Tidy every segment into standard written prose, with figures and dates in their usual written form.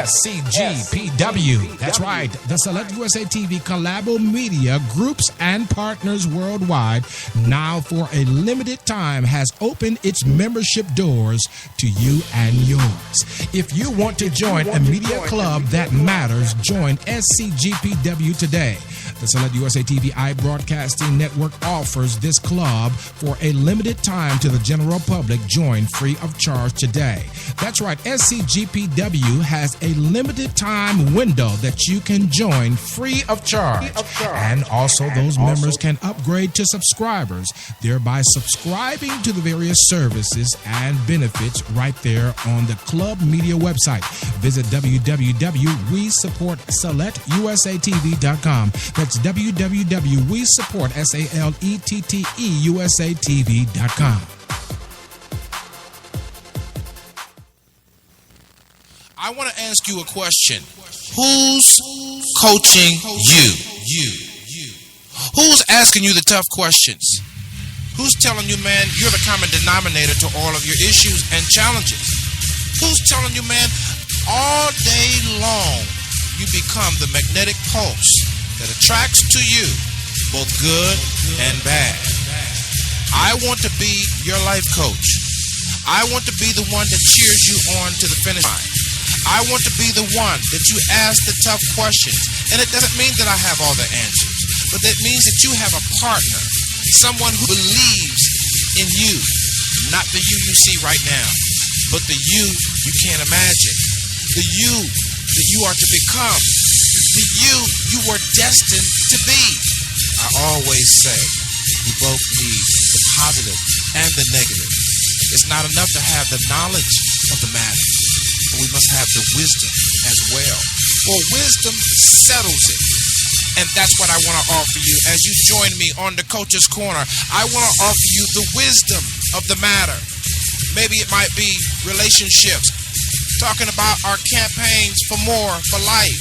SCGPW. That's right. The Select USA TV Collabo Media groups and partners worldwide now for a limited time has opened its membership doors to you and yours. If you want to join a media club that matters, join SCGPW today. The Select USA TV iBroadcasting Network offers this club for a limited time to the general public. Join free of charge today. That's right, SCGPW has a limited time window that you can join free of charge. And also those members can upgrade to subscribers, thereby subscribing to the various services and benefits right there on the Club Media website. Visit www.WeSupportSelectUSATV.com. That's www.WeSupportSelectUSATV.com. I want to ask you a question. Who's coaching you? Who's asking you the tough questions? Who's telling you, man, you're the common denominator to all of your issues and challenges? Who's telling you, man, all day long you become the magnetic pulse that attracts to you both good and bad? I want to be your life coach. I want to be the one that cheers you on to the finish line. I want to be the one that you ask the tough questions. And it doesn't mean that I have all the answers, but that means that you have a partner, someone who believes in you, not the you see right now, but the you can't imagine, the you that you are to become, the you were destined to be. I always say we both need the positive and the negative. It's not enough to have the knowledge of the matter, but we must have the wisdom as well. For wisdom settles it. And that's what I want to offer you as you join me on the Coach's Corner. I want to offer you the wisdom of the matter. Maybe it might be relationships, talking about our campaigns for more, for life,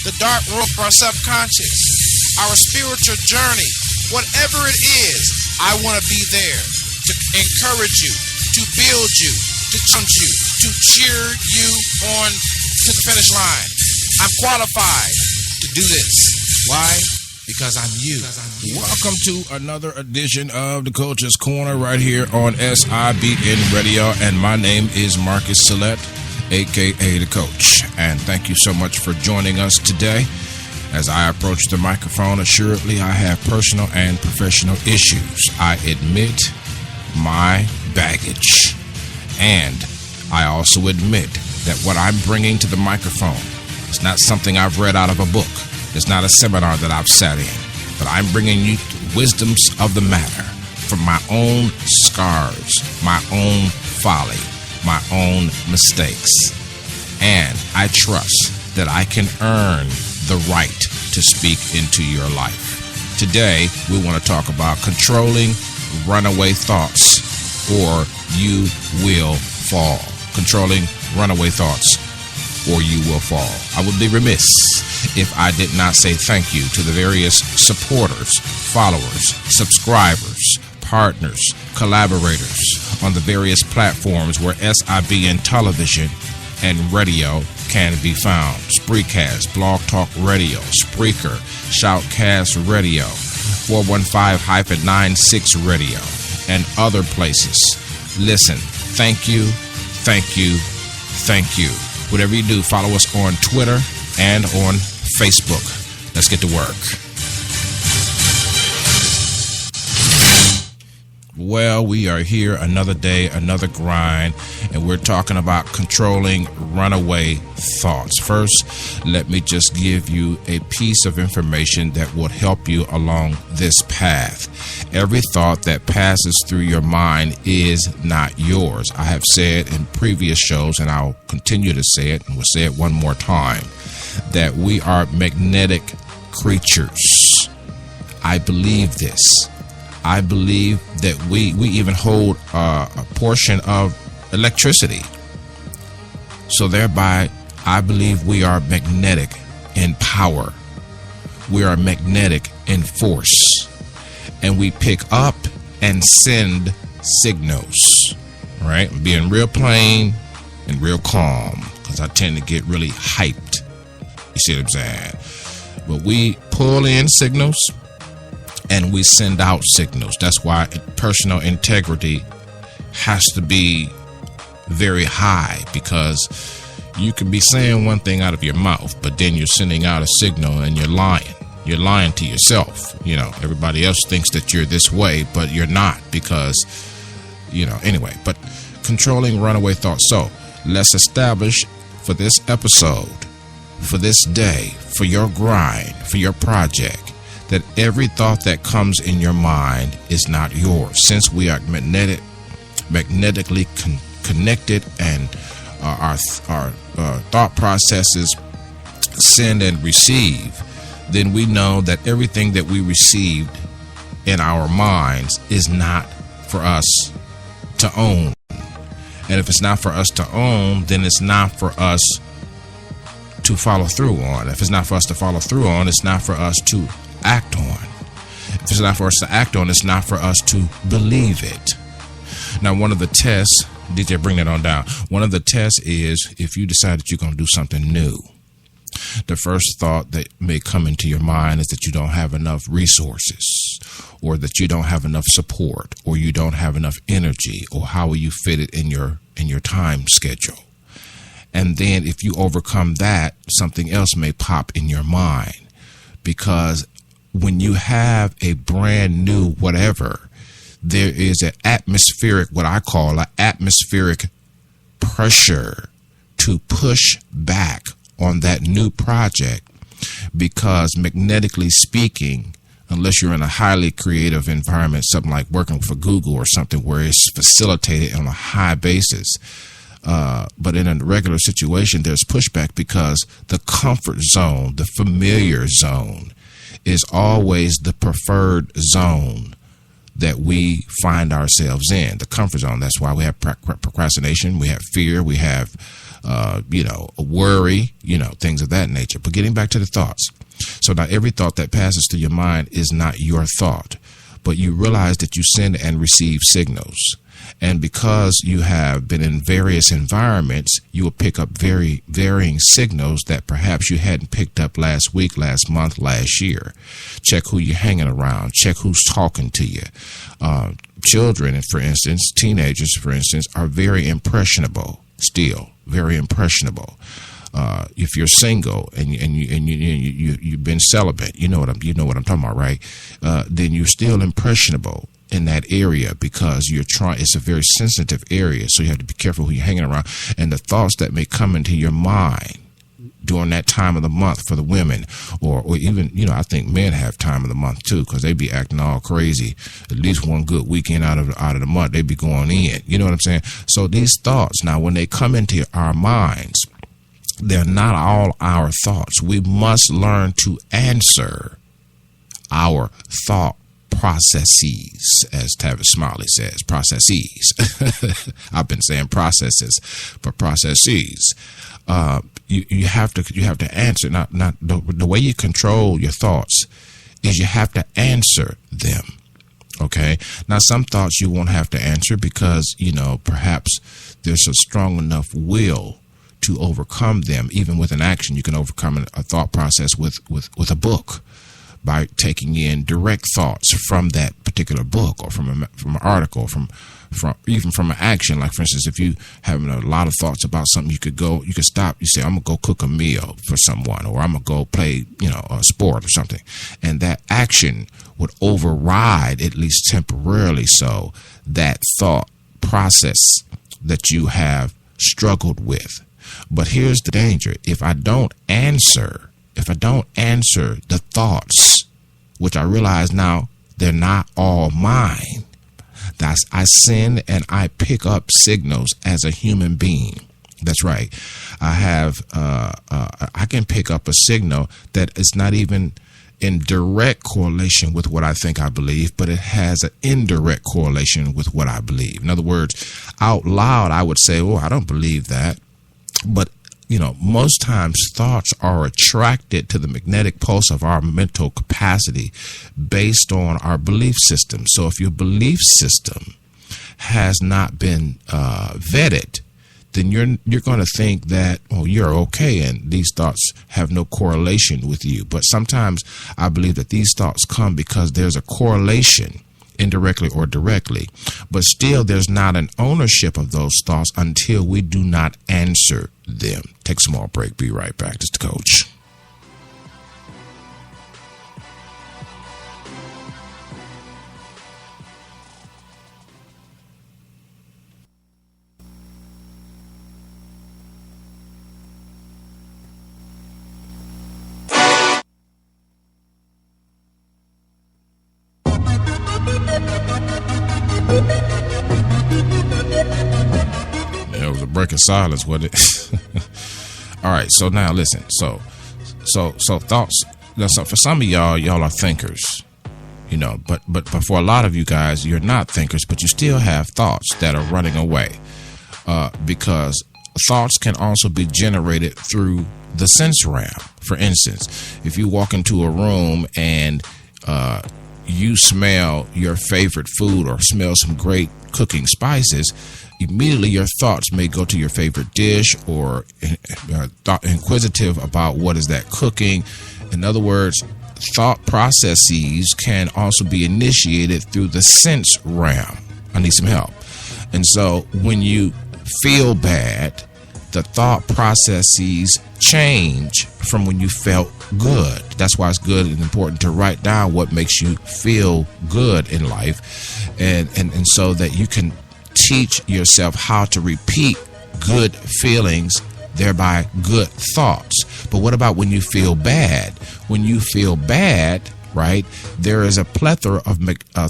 the dark room for our subconscious, our spiritual journey, whatever it is. I want to be there to encourage you, to build you, to challenge you, to cheer you on to the finish line. I'm qualified to do this. Why? Because I'm you. Welcome to another edition of the Coach's Corner right here on SIBN Radio, and my name is Marcus Select, aka the Coach. And thank you so much for joining us today. As I approach the microphone, assuredly I have personal and professional issues. I admit my baggage, and I also admit that what I'm bringing to the microphone is not something I've read out of a book. It's not a seminar that I've sat in, but I'm bringing you wisdoms of the matter from my own scars, my own folly, my own mistakes. And I trust that I can earn the right to speak into your life. Today, we want to talk about controlling runaway thoughts, or you will fall. Controlling runaway thoughts, or you will fall. I would be remiss if I did not say thank you to the various supporters, followers, subscribers, partners, collaborators on the various platforms where SIBN television and radio can be found. Spreecast, Blog Talk Radio, Spreaker, Shoutcast Radio, 415-96 Radio, and other places. Listen, thank you, thank you, thank you. Whatever you do, follow us on Twitter and on Facebook. Let's get to work. Well, we are here another day, another grind, and we're talking about controlling runaway thoughts. First, let me just give you a piece of information that will help you along this path. Every thought that passes through your mind is not yours. I have said in previous shows, and I'll continue to say it, and we'll say it one more time, that we are magnetic creatures. I believe this. I believe that we even hold a portion of electricity. So thereby, I believe we are magnetic in power. We are magnetic in force. And we pick up and send signals. Right? I'm being real plain and real calm, because because I tend to get really hyped. You see what I'm saying? But we pull in signals and we send out signals. That's why personal integrity has to be very high, because you can be saying one thing out of your mouth, but then you're sending out a signal and you're lying. You're lying to yourself. Everybody else thinks that you're this way, but you're not, because, anyway. But controlling runaway thoughts. So let's establish for this episode, for this day, for your grind, for your project, that every thought that comes in your mind is not yours. Since we are magnetically connected, and our thought processes send and receive, then we know that everything that we received in our minds is not for us to own. And if it's not for us to own, then it's not for us to follow through on. If it's not for us to follow through on, it's not for us to act on. If it's not for us to act on, it's not for us to believe it. Now, one of the tests, DJ, bring that on down. One of the tests is if you decide that you're going to do something new. The first thought that may come into your mind is that you don't have enough resources, or that you don't have enough support, or you don't have enough energy, or how will you fit it in your time schedule. And then if you overcome that, something else may pop in your mind, because when you have a brand new whatever, there is an atmospheric, what I call an atmospheric pressure to push back on that new project, because magnetically speaking, unless you're in a highly creative environment, something like working for Google or something where it's facilitated on a high basis, but in a regular situation, there's pushback, because the comfort zone, the familiar zone, is always the preferred zone that we find ourselves in, the comfort zone. That's why we have procrastination, we have fear, we have a worry, things of that nature. But getting back to the thoughts. So now every thought that passes through your mind is not your thought, but you realize that you send and receive signals. And because you have been in various environments, you will pick up very varying signals that perhaps you hadn't picked up last week, last month, last year. Check who you're hanging around. Check who's talking to you. Children, for instance, teenagers, for instance, are very impressionable. Still very impressionable. If you're single and you've been celibate, you know what I'm talking about, right? Then you're still impressionable in that area, because it's a very sensitive area. So you have to be careful who you're hanging around, and the thoughts that may come into your mind during that time of the month for the women, or even, I think men have time of the month too, because they be acting all crazy. At least one good weekend out of the month, they be going in. You know what I'm saying? So these thoughts, now when they come into our minds, they're not all our thoughts. We must learn to answer our thought processes, as Tavis Smiley says, processes. I've been saying processes, but processes. You have to answer. Not the way you control your thoughts is you have to answer them. Okay. Now, some thoughts you won't have to answer, because perhaps there's a strong enough will to overcome them. Even with an action, you can overcome a thought process with a book, by taking in direct thoughts from that particular book, or from an article, from even from an action. Like, for instance, if you having a lot of thoughts about something, you could stop. You say, I'm gonna go cook a meal for someone, or I'm gonna go play, a sport or something, and that action would override, at least temporarily, so that thought process that you have struggled with. But here's the danger: if I don't answer the thoughts, which I realize now they're not all mine. I send and I pick up signals as a human being. That's right. I can pick up a signal that is not even in direct correlation with what I think I believe, but it has an indirect correlation with what I believe. In other words, out loud, I would say, I don't believe that. But most times thoughts are attracted to the magnetic pulse of our mental capacity based on our belief system. So if your belief system has not been vetted, then you're going to think that, oh, you're okay, and these thoughts have no correlation with you. But sometimes I believe that these thoughts come because there's a correlation, indirectly or directly, but still there's not an ownership of those thoughts until we do not answer them. Take a small break. Be right back. This is the coach. It was a break of silence, wasn't it? All right, so now listen. So thoughts. So for some of y'all are thinkers, but for a lot of you guys, you're not thinkers, but you still have thoughts that are running away, because thoughts can also be generated through the sense realm. For instance, if you walk into a room and you smell your favorite food or smell some great cooking spices, immediately your thoughts may go to your favorite dish or inquisitive about what is that cooking. In other words, thought processes can also be initiated through the sense realm. I need some help. And so when you feel bad, the thought processes change from when you felt good. That's why it's good and important to write down what makes you feel good in life, and so that you can teach yourself how to repeat good feelings, thereby good thoughts. But what about when you feel bad? When you feel bad, right, there is a plethora of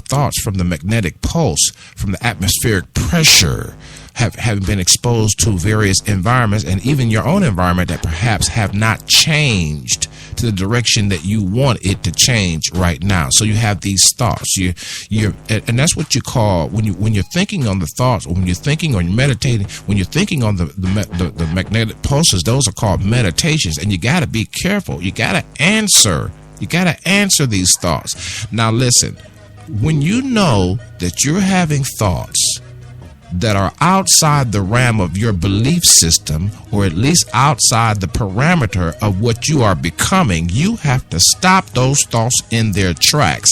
thoughts from the magnetic pulse, from the atmospheric pressure, having been exposed to various environments and even your own environment that perhaps have not changed to the direction that you want it to change right now. So you have these thoughts. And that's what you call when you're thinking on the thoughts, or when you're thinking or you're meditating, when you're thinking on the magnetic pulses, those are called meditations. And you got to be careful. You got to answer. You got to answer these thoughts. Now listen, when you know that you're having thoughts that are outside the realm of your belief system, or at least outside the parameter of what you are becoming, you have to stop those thoughts in their tracks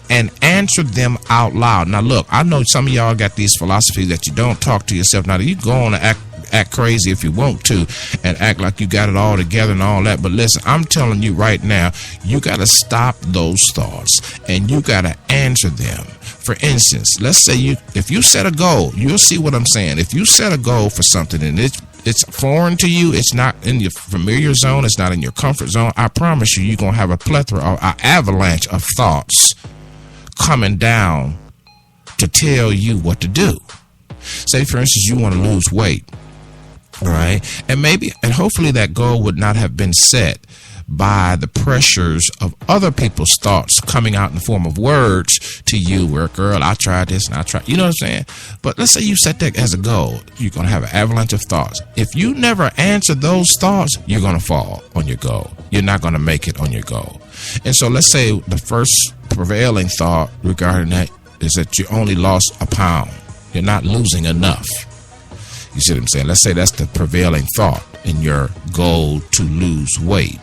and answer them out loud. Now look, I know some of y'all got these philosophies that you don't talk to yourself. Now you go on and act crazy if you want to and act like you got it all together and all that, but listen, I'm telling you right now, you got to stop those thoughts and you got to answer them. For instance, let's say if you set a goal, you'll see what I'm saying. If you set a goal for something and it's foreign to you, it's not in your familiar zone, it's not in your comfort zone, I promise you, you're going to have a plethora or an avalanche of thoughts coming down to tell you what to do. Say, for instance, you want to lose weight, all right? And hopefully that goal would not have been set by the pressures of other people's thoughts coming out in the form of words to you, where, girl, I tried this and I tried, you know what I'm saying? But let's say you set that as a goal. You're going to have an avalanche of thoughts. If you never answer those thoughts, you're going to fall on your goal. You're not going to make it on your goal. And so let's say the first prevailing thought regarding that is that you only lost a pound. You're not losing enough. You see what I'm saying? Let's say that's the prevailing thought in your goal to lose weight,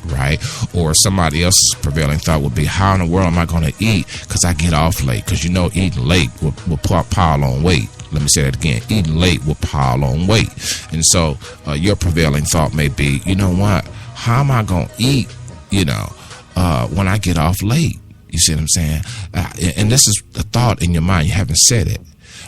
right? Or somebody else's prevailing thought would be, how in the world am I going to eat? Because I get off late. Because eating late will pile on weight. Let me say that again. Eating late will pile on weight. And so your prevailing thought may be, you know what? How am I going to eat, when I get off late? You see what I'm saying? And this is the thought in your mind. You haven't said it.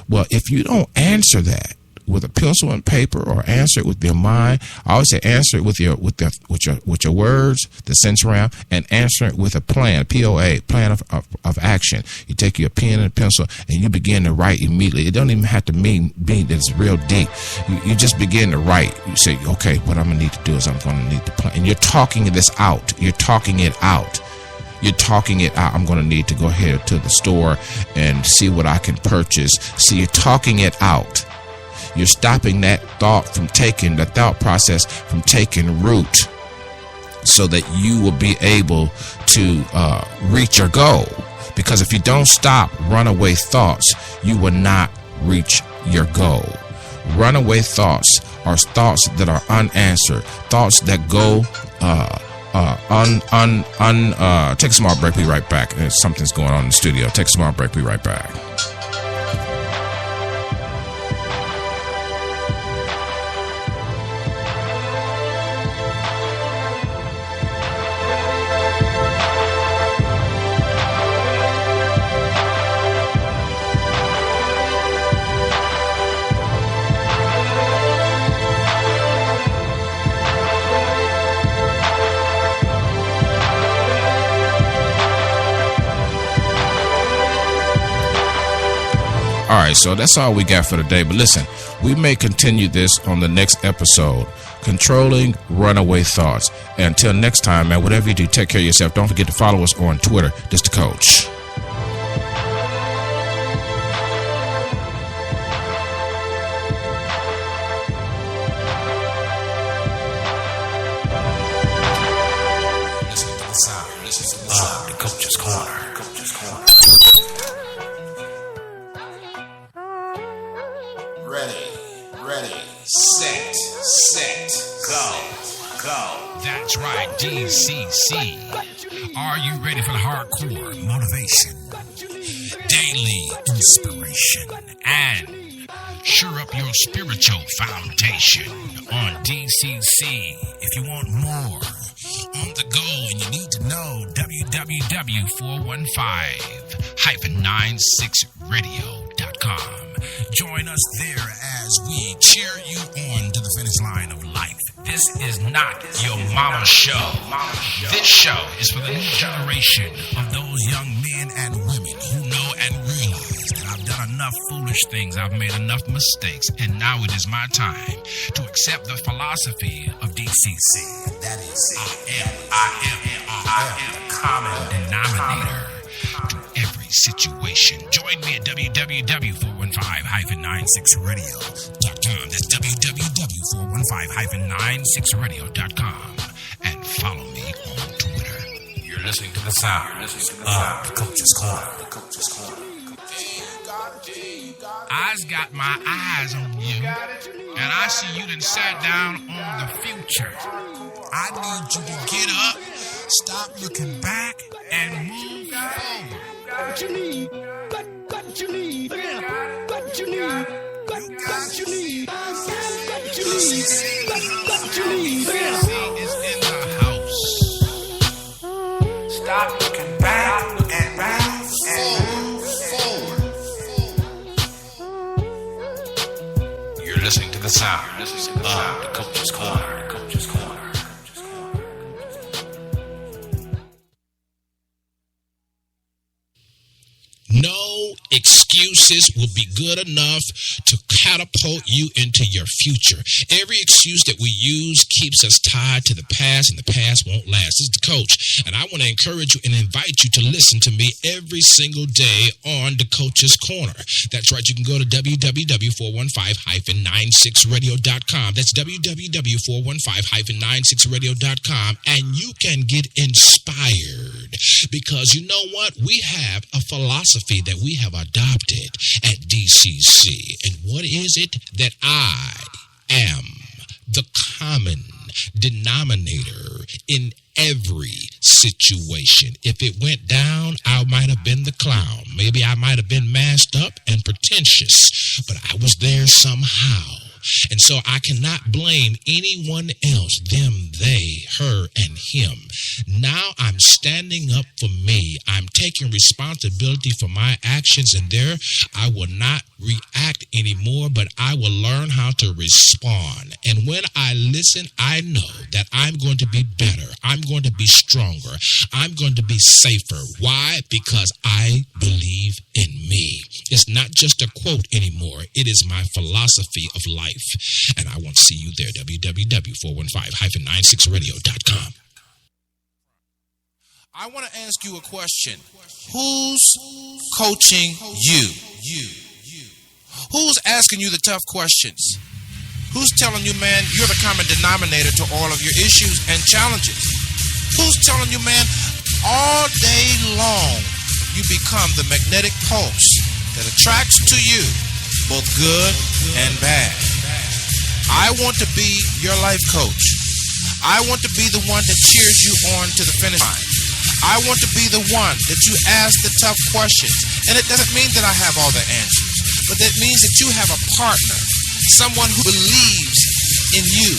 Well, if you don't answer that with a pencil and paper, or answer it with your mind, I always say answer it with your words, the sense realm, and answer it with a plan, POA, plan of action. You take your pen and pencil and you begin to write immediately. It don't even have to mean that it's real deep. You just begin to write. You say, okay, what I'm gonna need to do is I'm gonna need to plan. And you're talking this out. You're talking it out. You're talking it out. I'm going to need to go ahead to the store and see what I can purchase. So you're talking it out. You're stopping that thought process from taking root, so that you will be able to reach your goal. Because if you don't stop runaway thoughts, you will not reach your goal, Runaway thoughts are thoughts that are unanswered, thoughts that go take a small break. Be right back. Something's going on in the studio. Take a small break. Be right back. All right, so that's all we got for today. But listen, we may continue this on the next episode, Controlling Runaway Thoughts. And until next time, man, whatever you do, take care of yourself. Don't forget to follow us on Twitter. This the Coach. Listen to the sound. Listen to the sound. The Coach's Corner. Set, go. That's right, DCC. Are you ready for the hardcore motivation, daily inspiration, and shore up your spiritual foundation on DCC? If you want more on the go and you need to know, www.415-96radio.com. Join us there as we cheer you on to the finish line of life. This is not your mama's show. This show is for the new generation of those young men and women who know and realize that I've done enough foolish things, I've made enough mistakes, and now it is my time to accept the philosophy of DCC. And that is I am the common denominator to every situation. Join me at www.415-96radio.com. That's www.415-96radio.com. And follow me on Twitter. You're listening to the sound of the Coach's Corner. I's got my eyes on you, and I see you done sat down on the future. I need you to get up, stop looking back, and move forward. What you need, what you need, what you need, what you need, what you need, what you need is in the house. Stop looking back and move forward. You're listening to the sound of the Coach's Corner. No excuses will be good enough to catapult you into your future. Every excuse that we use keeps us tied to the past, and the past won't last. This is the Coach, and I want to encourage you and invite you to listen to me every single day on the Coach's Corner. That's right. You can go to www.415-96radio.com. That's www.415-96radio.com, and you can get inspired, because you know what? We have a philosophy that we have adopted at DCC. And what is it? That I am the common denominator in every situation. If it went down, I might have been the clown. Maybe I might have been masked up and pretentious, but I was there somehow. And so I cannot blame anyone else, them, they, her, and him. Now I'm standing up for me. I'm taking responsibility for my actions, and there I will not react anymore, but I will learn how to respond. And when I listen, I know that I'm going to be better. I'm going to be stronger. I'm going to be safer. Why? Because I believe in me. It's not just a quote anymore. It is my philosophy of life. And I want to see you there, www.415-96radio.com. I want to ask you a question. Who's coaching you? Who's asking you the tough questions? Who's telling you, man, you're the common denominator to all of your issues and challenges? Who's telling you, man, all day long you become the magnetic pulse that attracts to you both good and bad? I want to be your life coach. I want to be the one that cheers you on to the finish line. I want to be the one that you ask the tough questions. And it doesn't mean that I have all the answers, but that means that you have a partner, someone who believes in you,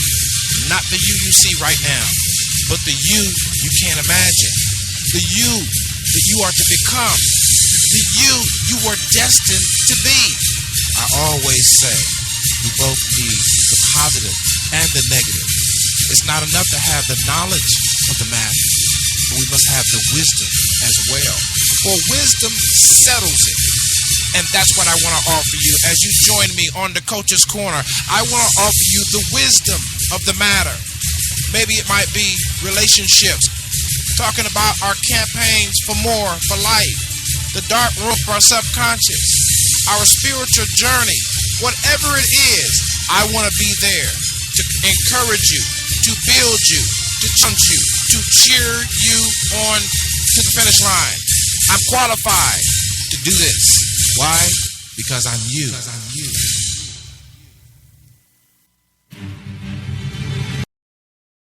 not the you see right now, but the you can't imagine, the you that you are to become, the you were destined to be. I always say we both need the positive and the negative. It's not enough to have the knowledge of the matter, but we must have the wisdom as well. For wisdom settles it. And that's what I want to offer you as you join me on the Coach's Corner. I want to offer you the wisdom of the matter. Maybe it might be relationships, talking about our campaigns for more, for life, the dark room of our subconscious, our spiritual journey. Whatever it is, I want to be there to encourage you, to build you, to challenge you, to cheer you on to the finish line. I'm qualified to do this. Why? Because I'm you.